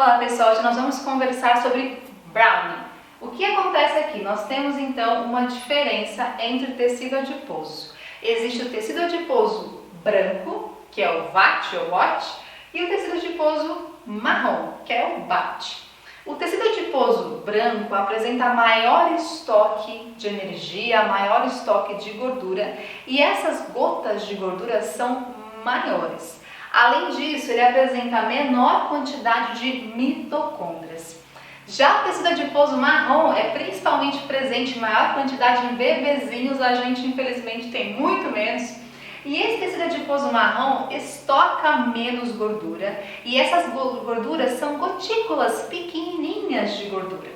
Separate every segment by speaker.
Speaker 1: Olá pessoal, hoje nós vamos conversar sobre brownie. O que acontece aqui? Nós temos então uma diferença entre tecido adiposo. Existe o tecido adiposo branco, que é o VAT ou WAT, e o tecido adiposo marrom, que é o BAT. O tecido adiposo branco apresenta maior estoque de energia, maior estoque de gordura, e essas gotas de gordura são maiores. Além disso, ele apresenta menor quantidade de mitocôndrias. Já o tecido adiposo marrom é principalmente presente em maior quantidade em bebezinhos, a gente infelizmente tem muito menos. E esse tecido adiposo marrom estoca menos gordura e essas gorduras são gotículas pequenininhas de gordura.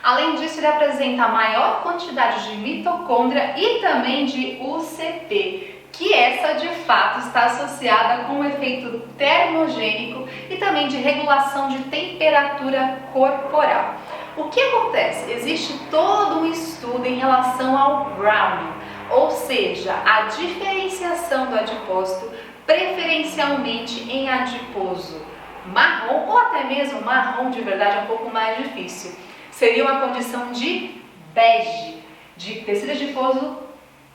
Speaker 1: Além disso, ele apresenta maior quantidade de mitocôndria e também de UCP, que essa de fato está associada com o efeito termogênico e também de regulação de temperatura corporal. O que acontece? Existe todo um estudo em relação ao brownie, ou seja, a diferenciação do adipócito preferencialmente em adiposo marrom ou até mesmo marrom de verdade é um pouco mais difícil. Seria uma condição de bege, de tecido adiposo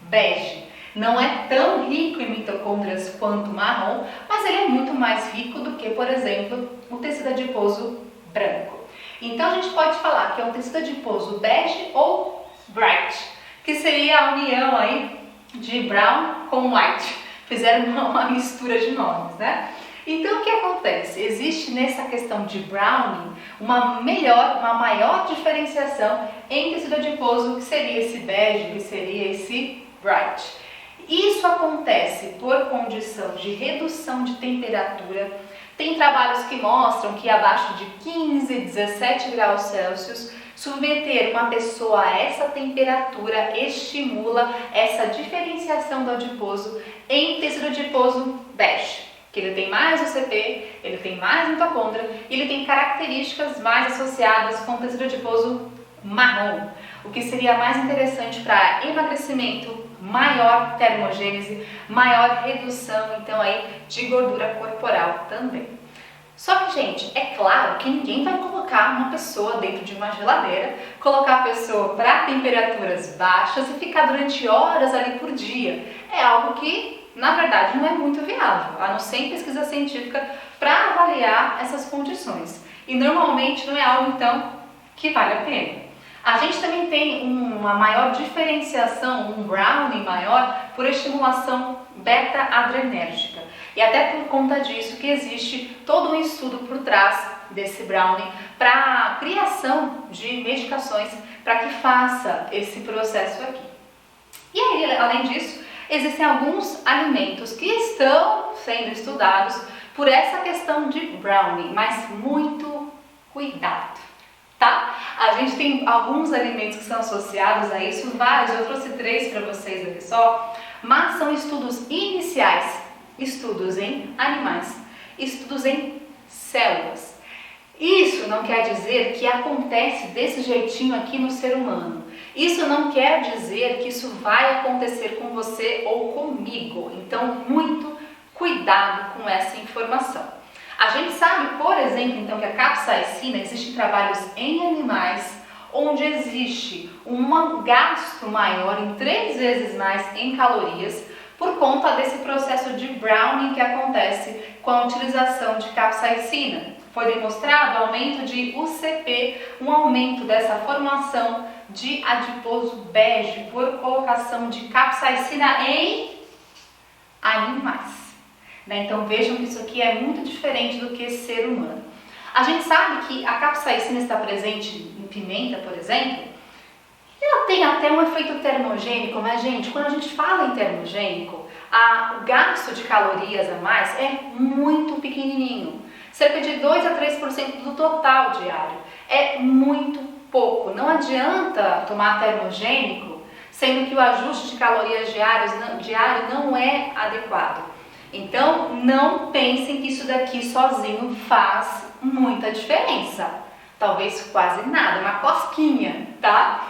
Speaker 1: bege. Não é tão rico em mitocôndrias quanto o marrom, mas ele é muito mais rico do que, por exemplo, o tecido adiposo branco. Então a gente pode falar que é um tecido adiposo bege ou bright, que seria a união aí de brown com white. Fizeram uma mistura de nomes, né? Então o que acontece? Existe nessa questão de browning uma maior diferenciação em tecido adiposo, que seria esse bege, que seria esse bright. Isso acontece por condição de redução de temperatura. Tem trabalhos que mostram que abaixo de 15, 17 graus Celsius, submeter uma pessoa a essa temperatura estimula essa diferenciação do adiposo em tecido adiposo bege, que ele tem mais UCP, ele tem mais mitocôndria e ele tem características mais associadas com o tecido adiposo marrom, o que seria mais interessante para emagrecimento, maior termogênese, maior redução então aí de gordura corporal também. Só que, gente, é claro que ninguém vai colocar uma pessoa dentro de uma geladeira, colocar a pessoa para temperaturas baixas e ficar durante horas ali por dia. É algo que, na verdade, não é muito viável, a não ser em pesquisa científica para avaliar essas condições. E normalmente não é algo, então, que vale a pena. A gente também tem uma maior diferenciação, um brownie maior, por estimulação beta-adrenérgica. E até por conta disso que existe todo um estudo por trás desse brownie para a criação de medicações para que faça esse processo aqui. E aí, além disso, existem alguns alimentos que estão sendo estudados por essa questão de brownie, mas muito cuidado. Tá? A gente tem alguns alimentos que são associados a isso, vários, eu trouxe 3 para vocês aqui só, mas são estudos iniciais, estudos em animais, estudos em células. Isso não quer dizer que acontece desse jeitinho aqui no ser humano. Isso não quer dizer que isso vai acontecer com você ou comigo. Então, muito cuidado com essa informação. A gente sabe, por exemplo, então, que a capsaicina, existem trabalhos em animais onde existe um gasto maior, em 3 vezes mais em calorias, por conta desse processo de browning que acontece com a utilização de capsaicina. Foi demonstrado aumento de UCP, um aumento dessa formação de adiposo bege por colocação de capsaicina em animais. Então vejam que isso aqui é muito diferente do que ser humano. A gente sabe que a capsaicina está presente em pimenta, por exemplo, e ela tem até um efeito termogênico, mas gente, quando a gente fala em termogênico, o gasto de calorias a mais é muito pequenininho, cerca de 2 a 3% do total diário. É muito pouco, não adianta tomar termogênico, sendo que o ajuste de calorias diário não é adequado. Então, não pensem que isso daqui sozinho faz muita diferença. Talvez quase nada, uma cosquinha, tá?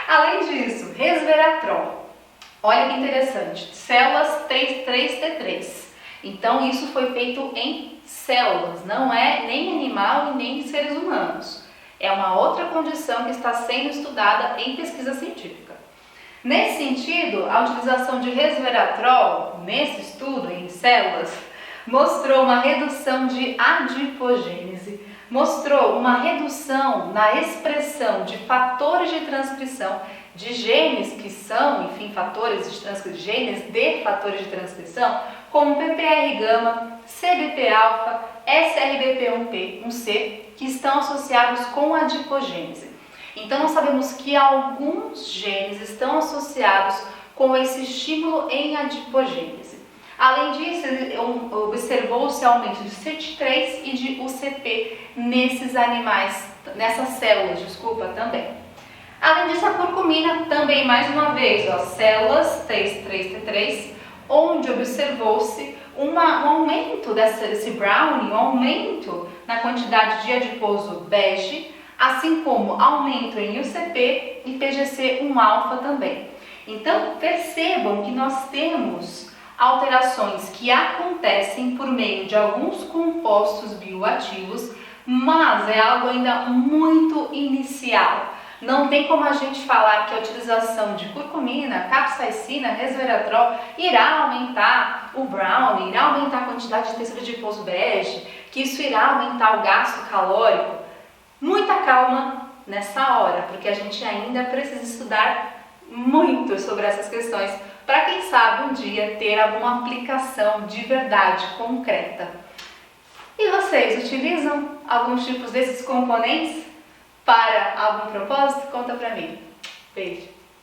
Speaker 1: Além disso, resveratrol. Olha que interessante, células 3T3. Então, isso foi feito em células, não é nem animal e nem seres humanos. É uma outra condição que está sendo estudada em pesquisa científica. Nesse sentido, a utilização de resveratrol, nesse estudo em células, mostrou uma redução de adipogênese, mostrou uma redução na expressão de fatores de transcrição de genes que são, enfim, fatores de transcrição, genes de fatores de transcrição, como PPR-gama, CBP-alfa, SRBP1C, que estão associados com a adipogênese. Então, nós sabemos que alguns genes estão associados com esse estímulo em adipogênese. Além disso, observou-se aumento de CYP3 e de UCP nesses animais, nessas células, também. Além disso, a curcumina também, mais uma vez, células 3,3T3, onde observou-se um aumento desse brownie, um aumento na quantidade de adiposo bege, assim como aumento em UCP e PGC1-alfa também. Então, percebam que nós temos alterações que acontecem por meio de alguns compostos bioativos, mas é algo ainda muito inicial. Não tem como a gente falar que a utilização de curcumina, capsaicina, resveratrol irá aumentar o brownie, irá aumentar a quantidade de tecido adiposo bege, que isso irá aumentar o gasto calórico. Muita calma nessa hora, porque a gente ainda precisa estudar muito sobre essas questões para, quem sabe, um dia ter alguma aplicação de verdade concreta. E vocês utilizam alguns tipos desses componentes para algum propósito? Conta pra mim. Beijo!